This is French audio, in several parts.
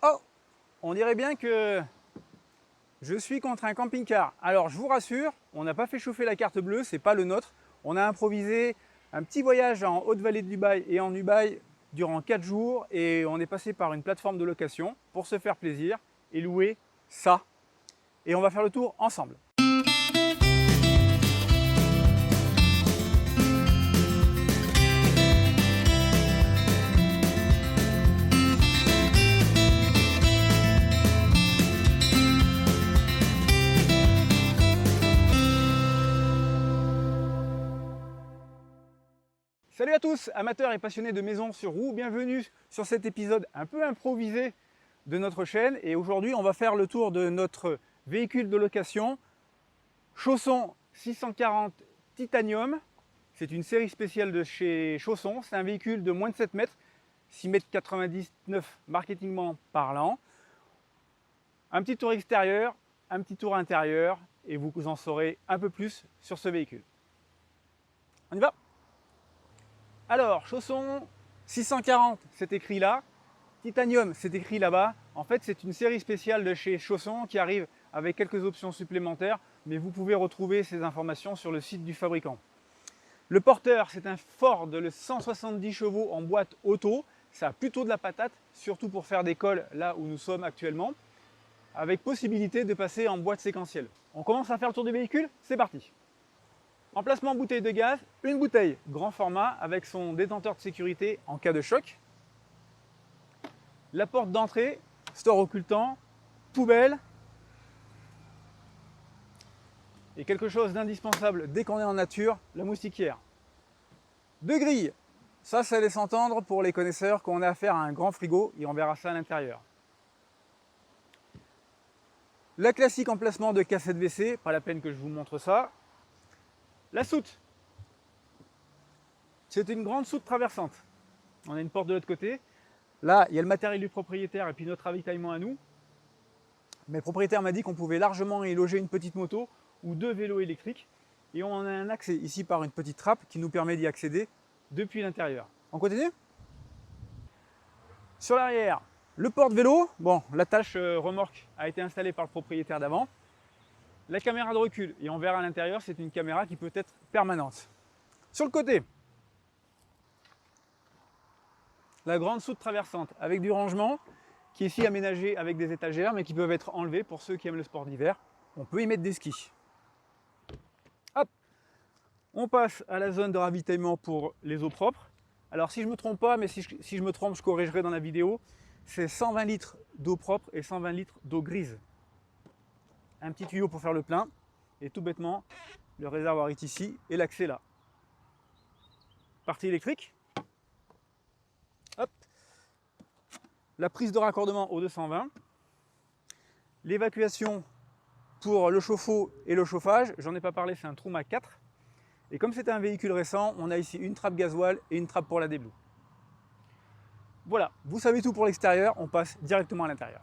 Oh, on dirait bien que je suis contre un camping-car. Alors je vous rassure, on n'a pas fait chauffer la carte bleue, c'est pas le nôtre. On a improvisé un petit voyage en Haute-Vallée de Dubaï et en Dubaï durant 4 jours et on est passé par une plateforme de location pour se faire plaisir et louer ça. Et on va faire le tour ensemble. Salut à tous, amateurs et passionnés de maisons sur roue, bienvenue sur cet épisode un peu improvisé de notre chaîne. Et aujourd'hui, on va faire le tour de notre véhicule de location Chausson 640 Titanium. C'est une série spéciale de chez Chausson. C'est un véhicule de moins de 7 mètres, 6,99 m marketingment parlant. Un petit tour extérieur, un petit tour intérieur et vous en saurez un peu plus sur ce véhicule. On y va ? Alors, Chausson 640, c'est écrit là. Titanium, c'est écrit là-bas. En fait, c'est une série spéciale de chez Chausson qui arrive avec quelques options supplémentaires, mais vous pouvez retrouver ces informations sur le site du fabricant. Le porteur, c'est un Ford, le 170 chevaux en boîte auto. Ça a plutôt de la patate, surtout pour faire des cols là où nous sommes actuellement, avec possibilité de passer en boîte séquentielle. On commence à faire le tour du véhicule, c'est parti. Emplacement bouteille de gaz, une bouteille grand format avec son détenteur de sécurité en cas de choc. La porte d'entrée, store occultant, poubelle. Et quelque chose d'indispensable dès qu'on est en nature, la moustiquière. Deux grilles, ça laisse entendre pour les connaisseurs qu'on a affaire à un grand frigo et on verra ça à l'intérieur. La classique emplacement de cassette WC, pas la peine que je vous montre ça. La soute, c'est une grande soute traversante. On a une porte de l'autre côté. Là, il y a le matériel du propriétaire et puis notre ravitaillement à nous. Mais le propriétaire m'a dit qu'on pouvait largement y loger une petite moto ou 2 vélos électriques. Et on a un accès ici par une petite trappe qui nous permet d'y accéder depuis l'intérieur. On continue ? Sur l'arrière, le porte-vélo. Bon, l'attache remorque a été installée par le propriétaire d'avant. La caméra de recul, et on verra à l'intérieur, c'est une caméra qui peut être permanente. Sur le côté, la grande soute traversante avec du rangement qui est ici aménagé avec des étagères mais qui peuvent être enlevées pour ceux qui aiment le sport d'hiver. On peut y mettre des skis. Hop, on passe à la zone de ravitaillement pour les eaux propres. Alors si je ne me trompe pas, mais si je me trompe, je corrigerai dans la vidéo, c'est 120 litres d'eau propre et 120 litres d'eau grise. Un petit tuyau pour faire le plein et tout bêtement, le réservoir est ici et l'accès là. Partie électrique. Hop. La prise de raccordement au 220, l'évacuation pour le chauffe-eau et le chauffage, j'en ai pas parlé, c'est un Truma 4. Et comme c'est un véhicule récent, on a ici une trappe gasoil et une trappe pour la déblue. Voilà, vous savez tout pour l'extérieur, on passe directement à l'intérieur.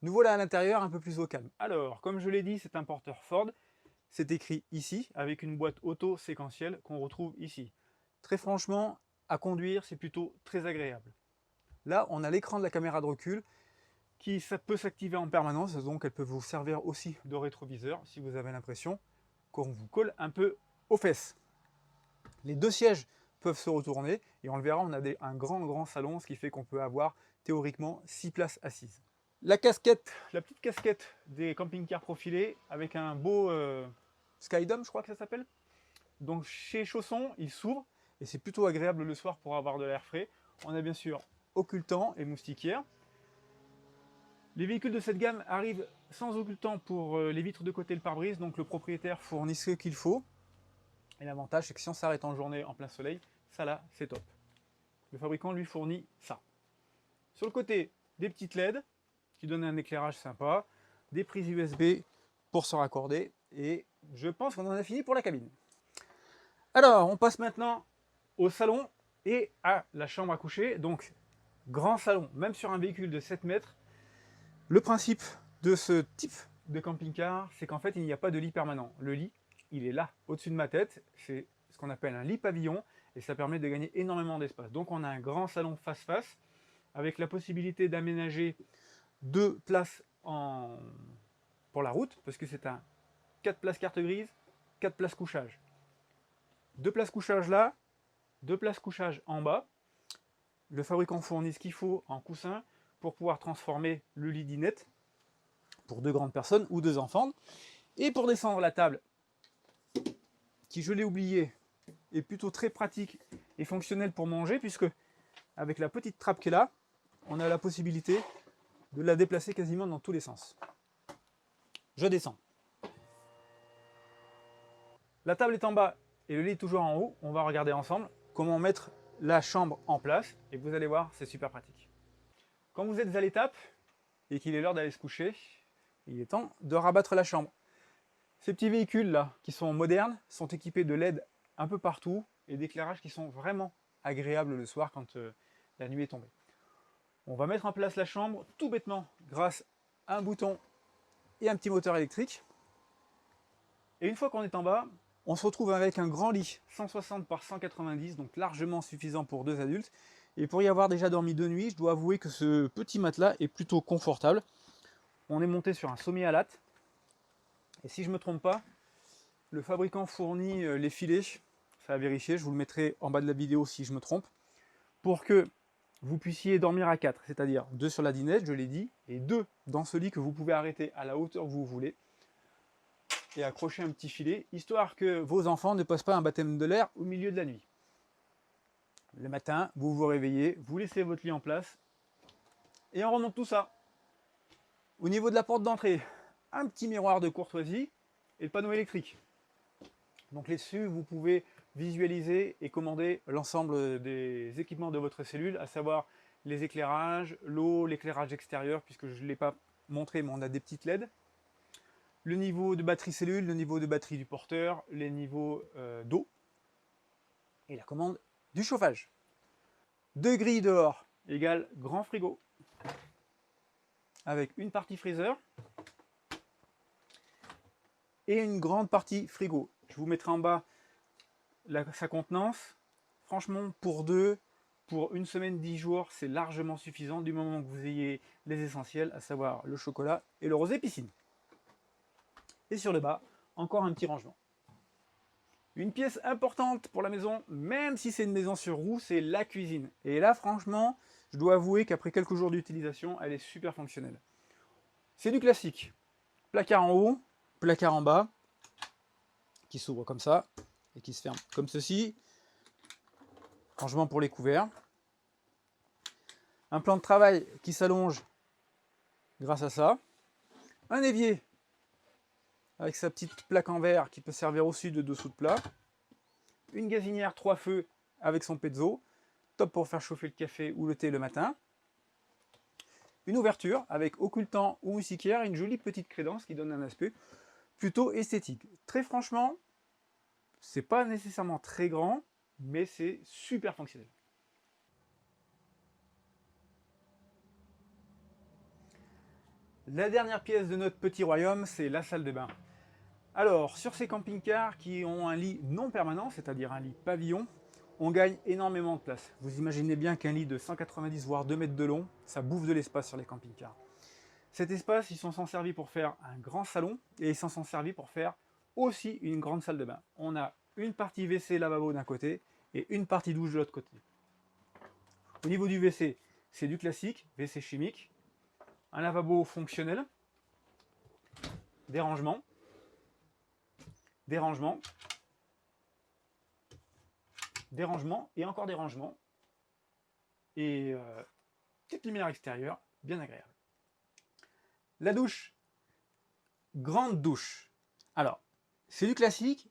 Nous voilà à l'intérieur un peu plus au calme. Alors, comme je l'ai dit, c'est un porteur Ford. C'est écrit ici, avec une boîte auto séquentielle qu'on retrouve ici. Très franchement, à conduire, c'est plutôt très agréable. Là, on a l'écran de la caméra de recul qui peut s'activer en permanence, donc elle peut vous servir aussi de rétroviseur si vous avez l'impression qu'on vous colle un peu aux fesses. Les deux sièges peuvent se retourner et on le verra, on a un grand salon, ce qui fait qu'on peut avoir théoriquement 6 places assises. La casquette, la petite casquette des camping-cars profilés avec un beau Skydome, je crois que ça s'appelle. Donc chez Chausson, il s'ouvre et c'est plutôt agréable le soir pour avoir de l'air frais. On a bien sûr occultant et moustiquière. Les véhicules de cette gamme arrivent sans occultant pour les vitres de côté et le pare-brise, donc le propriétaire fournit ce qu'il faut. Et l'avantage, c'est que si on s'arrête en journée en plein soleil, ça là, c'est top. Le fabricant lui fournit ça. Sur le côté, des petites LED qui donnent un éclairage sympa, des prises USB pour se raccorder, et je pense qu'on en a fini pour la cabine. Alors, on passe maintenant au salon et à la chambre à coucher. Donc, grand salon, même sur un véhicule de 7 mètres. Le principe de ce type de camping-car, c'est qu'en fait, il n'y a pas de lit permanent. Le lit, il est là, au-dessus de ma tête. C'est ce qu'on appelle un lit pavillon, et ça permet de gagner énormément d'espace. Donc, on a un grand salon face-face, avec la possibilité d'aménager 2 places pour la route, parce que c'est un 4 places carte grise, 4 places couchage. 2 places couchage là, 2 places couchage en bas. Le fabricant fournit ce qu'il faut en coussin pour pouvoir transformer le lit dinette pour 2 grandes personnes ou 2 enfants. Et pour descendre la table, qui, je l'ai oublié, est plutôt très pratique et fonctionnelle pour manger, puisque avec la petite trappe qui est là, on a la possibilité de la déplacer quasiment dans tous les sens. Je descends. La table est en bas et le lit est toujours en haut. On va regarder ensemble comment mettre la chambre en place, et vous allez voir, c'est super pratique. Quand vous êtes à l'étape et qu'il est l'heure d'aller se coucher, il est temps de rabattre la chambre. Ces petits véhicules là, qui sont modernes, sont équipés de LED un peu partout et d'éclairages qui sont vraiment agréables le soir quand la nuit est tombée. On va mettre en place la chambre tout bêtement grâce à un bouton et un petit moteur électrique. Et une fois qu'on est en bas, on se retrouve avec un grand lit 160 par 190, donc largement suffisant pour 2 adultes. Et pour y avoir déjà dormi 2 nuits, je dois avouer que ce petit matelas est plutôt confortable. On est monté sur un sommier à lattes. Et si je ne me trompe pas, le fabricant fournit les filets, ça à vérifier, je vous le mettrai en bas de la vidéo si je me trompe, pour que vous puissiez dormir à 4, c'est-à-dire 2 sur la dinette, je l'ai dit, et 2 dans ce lit que vous pouvez arrêter à la hauteur que vous voulez, et accrocher un petit filet, histoire que vos enfants ne passent pas un baptême de l'air au milieu de la nuit. Le matin, vous vous réveillez, vous laissez votre lit en place, et on remonte tout ça. Au niveau de la porte d'entrée, un petit miroir de courtoisie, et le panneau électrique. Donc là-dessus, vous pouvez visualiser et commander l'ensemble des équipements de votre cellule, à savoir les éclairages, l'eau, l'éclairage extérieur, puisque je ne l'ai pas montré, mais on a des petites LED, le niveau de batterie cellule, le niveau de batterie du porteur, les niveaux d'eau, et la commande du chauffage. 2 grilles dehors égale grand frigo, avec une partie freezer et une grande partie frigo. Je vous mettrai en bas sa contenance. Franchement, pour 2, pour une semaine, 10 jours, c'est largement suffisant du moment que vous ayez les essentiels, à savoir le chocolat et le rosé piscine. Et sur le bas, encore un petit rangement. Une pièce importante pour la maison, même si c'est une maison sur roue, c'est la cuisine. Et là, franchement, je dois avouer qu'après quelques jours d'utilisation, elle est super fonctionnelle. C'est du classique. Placard en haut, placard en bas, qui s'ouvre comme ça, et qui se ferme comme ceci. Rangement pour les couverts. Un plan de travail qui s'allonge grâce à ça. Un évier avec sa petite plaque en verre qui peut servir aussi de dessous de plat. Une gazinière 3 feux avec son pezzo, top pour faire chauffer le café ou le thé le matin. Une ouverture avec occultant ou moustiquaire, une jolie petite crédence qui donne un aspect plutôt esthétique. Très franchement, c'est pas nécessairement très grand, mais c'est super fonctionnel. La dernière pièce de notre petit royaume, c'est la salle de bain. Alors, sur ces camping-cars qui ont un lit non permanent, c'est-à-dire un lit pavillon, on gagne énormément de place. Vous imaginez bien qu'un lit de 190 voire 2 mètres de long, ça bouffe de l'espace sur les camping-cars. Cet espace, ils s'en sont servis pour faire un grand salon et ils s'en sont servis pour faire aussi une grande salle de bain. On a une partie WC lavabo d'un côté et une partie douche de l'autre côté. Au niveau du WC, c'est du classique, WC chimique, un lavabo fonctionnel, des rangements, des rangements, des rangements et encore des rangements, et petite lumière extérieure, bien agréable. La douche, grande douche. Alors, c'est du classique,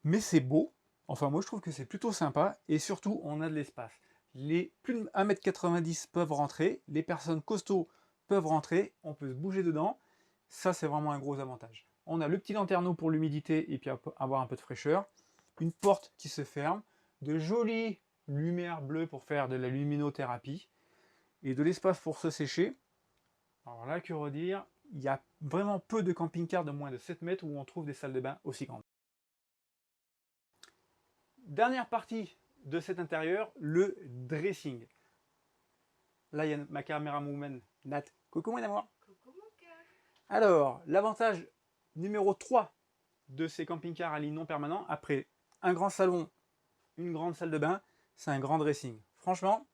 mais c'est beau. Enfin, moi, je trouve que c'est plutôt sympa, et surtout, on a de l'espace. Les plus de 1,90 m peuvent rentrer, les personnes costauds peuvent rentrer, on peut se bouger dedans. Ça, c'est vraiment un gros avantage. On a le petit lanterneau pour l'humidité et puis avoir un peu de fraîcheur. Une porte qui se ferme, de jolies lumières bleues pour faire de la luminothérapie et de l'espace pour se sécher. Alors là, que redire, il y a vraiment peu de camping-cars de moins de 7 mètres où on trouve des salles de bain aussi grandes. Dernière partie de cet intérieur, le dressing. Là, il y a ma camérawoman, Nat. Coucou mon amour. Coucou mon cœur. Alors, l'avantage numéro 3 de ces camping-cars à lit non permanent, après un grand salon, une grande salle de bain, c'est un grand dressing. Franchement,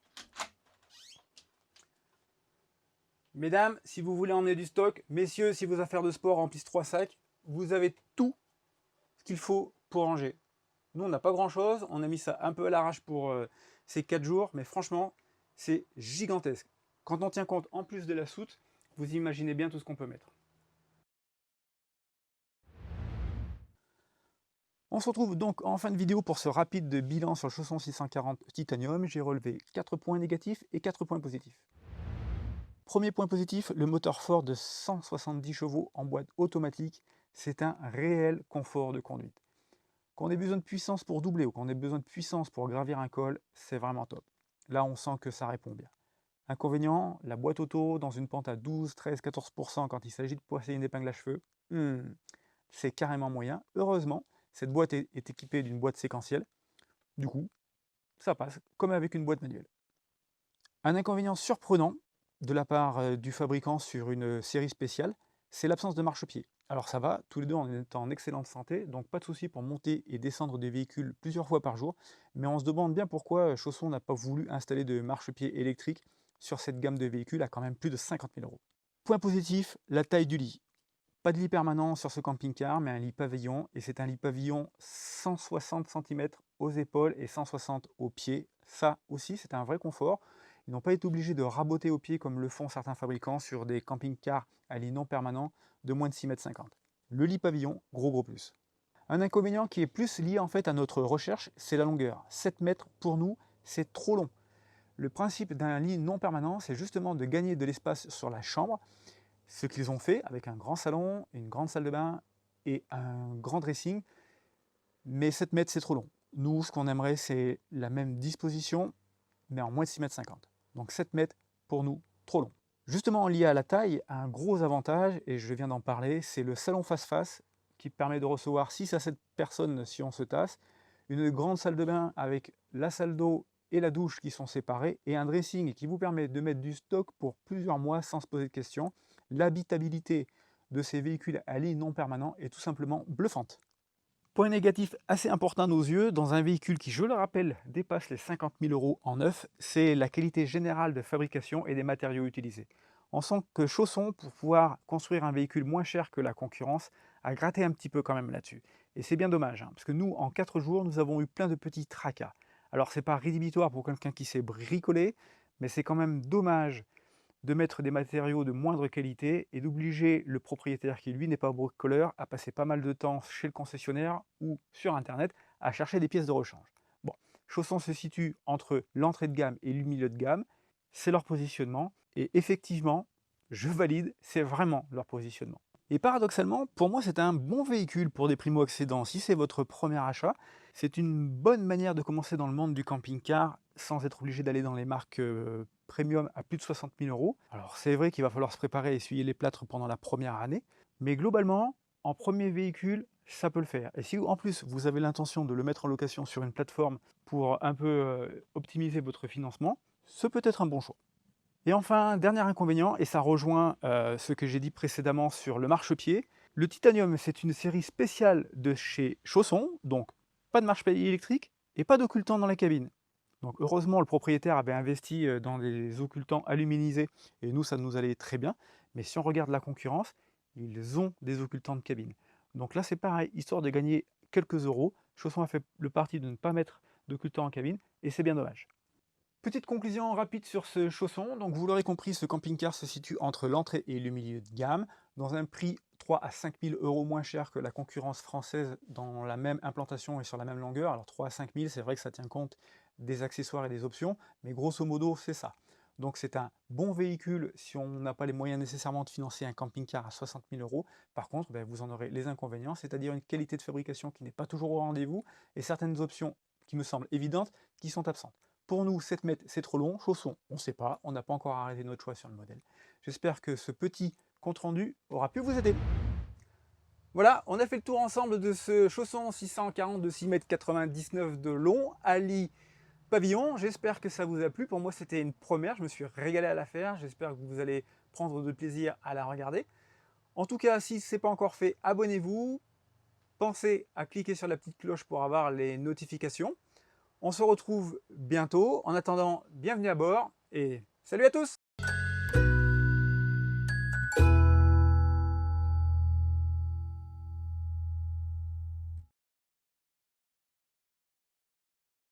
mesdames, si vous voulez emmener du stock, messieurs, si vos affaires de sport remplissent 3 sacs, vous avez tout ce qu'il faut pour ranger. Nous, on n'a pas grand-chose, on a mis ça un peu à l'arrache pour ces 4 jours, mais franchement, c'est gigantesque. Quand on tient compte, en plus de la soute, vous imaginez bien tout ce qu'on peut mettre. On se retrouve donc en fin de vidéo pour ce rapide bilan sur le chausson 640 Titanium. J'ai relevé 4 points négatifs et 4 points positifs. Premier point positif, le moteur fort de 170 chevaux en boîte automatique, c'est un réel confort de conduite. Quand on a besoin de puissance pour doubler ou quand on a besoin de puissance pour gravir un col, c'est vraiment top. Là, on sent que ça répond bien. Inconvénient, la boîte auto dans une pente à 12, 13, 14% quand il s'agit de placer une épingle à cheveux, c'est carrément moyen. Heureusement, cette boîte est équipée d'une boîte séquentielle. Du coup, ça passe comme avec une boîte manuelle. Un inconvénient surprenant de la part du fabricant sur une série spéciale, c'est l'absence de marchepied. Alors ça va, tous les deux on est en excellente santé, donc pas de souci pour monter et descendre des véhicules plusieurs fois par jour, mais on se demande bien pourquoi Chausson n'a pas voulu installer de marchepied électrique sur cette gamme de véhicules à quand même plus de 50 000 €. Point positif, la taille du lit. Pas de lit permanent sur ce camping-car, mais un lit pavillon, et c'est un lit pavillon 160 cm aux épaules et 160 aux pieds. Ça aussi, c'est un vrai confort. Ils n'ont pas été obligés de raboter aux pieds comme le font certains fabricants sur des camping-cars à lit non permanent de moins de 6,50 m. Le lit pavillon, gros plus. Un inconvénient qui est plus lié en fait à notre recherche, c'est la longueur. 7 mètres pour nous, c'est trop long. Le principe d'un lit non permanent, c'est justement de gagner de l'espace sur la chambre, ce qu'ils ont fait avec un grand salon, une grande salle de bain et un grand dressing, mais 7 mètres c'est trop long. Nous, ce qu'on aimerait, c'est la même disposition, mais en moins de 6,50 m. Donc 7 mètres, pour nous, trop long. Justement, lié à la taille, un gros avantage, et je viens d'en parler, c'est le salon face-face, qui permet de recevoir 6 à 7 personnes si on se tasse, une grande salle de bain avec la salle d'eau et la douche qui sont séparées, et un dressing qui vous permet de mettre du stock pour plusieurs mois sans se poser de questions. L'habitabilité de ces véhicules à lit non permanent est tout simplement bluffante. Point négatif assez important à nos yeux, dans un véhicule qui, je le rappelle, dépasse les 50 000 € en neuf, c'est la qualité générale de fabrication et des matériaux utilisés. On sent que Chausson, pour pouvoir construire un véhicule moins cher que la concurrence, a gratté un petit peu quand même là-dessus. Et c'est bien dommage, parce que nous, en 4 jours, nous avons eu plein de petits tracas. Alors c'est pas rédhibitoire pour quelqu'un qui s'est bricolé, mais c'est quand même dommage de mettre des matériaux de moindre qualité et d'obliger le propriétaire qui lui n'est pas bricoleur à passer pas mal de temps chez le concessionnaire ou sur internet à chercher des pièces de rechange. Bon, Chausson se situe entre l'entrée de gamme et le milieu de gamme, c'est leur positionnement et effectivement, je valide, c'est vraiment leur positionnement. Et paradoxalement, pour moi, c'est un bon véhicule pour des primo-accédants. Si c'est votre premier achat, c'est une bonne manière de commencer dans le monde du camping-car sans être obligé d'aller dans les marques premium à plus de 60 000 €. Alors c'est vrai qu'il va falloir se préparer à essuyer les plâtres pendant la première année, mais globalement, en premier véhicule, ça peut le faire. Et si en plus vous avez l'intention de le mettre en location sur une plateforme pour un peu optimiser votre financement, ce peut être un bon choix. Et enfin, dernier inconvénient, et ça rejoint ce que j'ai dit précédemment sur le marchepied, le Titanium, c'est une série spéciale de chez Chausson, donc pas de marchepied électrique et pas d'occultant dans la cabine. Donc heureusement, le propriétaire avait investi dans des occultants aluminisés, et nous, ça nous allait très bien. Mais si on regarde la concurrence, ils ont des occultants de cabine. Donc là, c'est pareil, histoire de gagner quelques euros, Chausson a fait le parti de ne pas mettre d'occultant en cabine, et c'est bien dommage. Petite conclusion rapide sur ce Chausson. Donc vous l'aurez compris, ce camping-car se situe entre l'entrée et le milieu de gamme, dans un prix 3 à 5 000 € moins cher que la concurrence française dans la même implantation et sur la même longueur. Alors 3 à 5 000, c'est vrai que ça tient compte des accessoires et des options, mais grosso modo, c'est ça. Donc c'est un bon véhicule si on n'a pas les moyens nécessairement de financer un camping-car à 60 000 €. Par contre, vous en aurez les inconvénients, c'est-à-dire une qualité de fabrication qui n'est pas toujours au rendez-vous et certaines options qui me semblent évidentes qui sont absentes. Pour nous, 7 mètres, c'est trop long. Chausson, on ne sait pas. On n'a pas encore arrêté notre choix sur le modèle. J'espère que ce petit compte-rendu aura pu vous aider. Voilà, on a fait le tour ensemble de ce Chausson 640 de 6,99 m de long à lit pavillon. J'espère que ça vous a plu. Pour moi, c'était une première. Je me suis régalé à la faire. J'espère que vous allez prendre de plaisir à la regarder. En tout cas, si ce n'est pas encore fait, abonnez-vous. Pensez à cliquer sur la petite cloche pour avoir les notifications. On se retrouve bientôt. En attendant, bienvenue à bord et salut à tous!